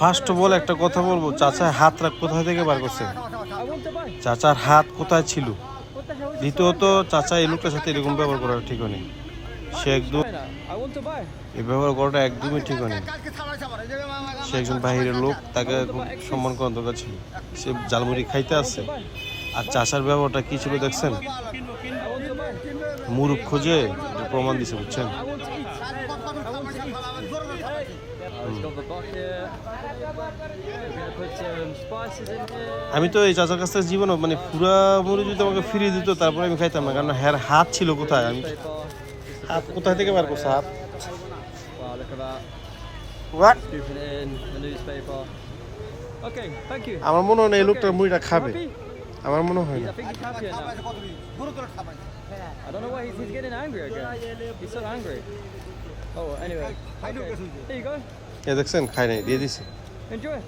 First of all একটা কথা বলবো, চাচার হাতটা কোথা থেকে বার করছে? চাচার হাত কোথায় ছিল? দ্বিতীয়ত, চাচা এই লোকটার সাথে এরকম ব্যবহার করা ঠিক নেই। সে একদম এই ব্যবহার করাটা একদমই ঠিক নেই। সে একজন বাহিরের লোক, তাকে সম্মান করার দরকার ছিল। সে জালমুড়ি খাইতে আসছে। আর চাচার ব্যবহারটা কি ছিল দেখছেন? মুরুখ খোঁজে প্রমাণ দিছে, বুঝছেন? আমি তো এই চাচার কাছ থেকে জীবনে মানে পুরা মুড়ি যদি আমাকে ফিরিয়ে দিত তারপরে আমি খাইতাম না, কারণ হ্যাঁ হাত ছিল কোথায়? আমি হাত কোথায় থেকে বার করছে? হাত আমার মনে হয় না এই লোকটার মুড়িটা খাবে, আমার মনে হয় না। I don't know why he's getting angry again. He's so angry. Oh, anyway. Okay. There you go. দেখছেন খাই নাই, দিয়ে দিছে। Enjoy.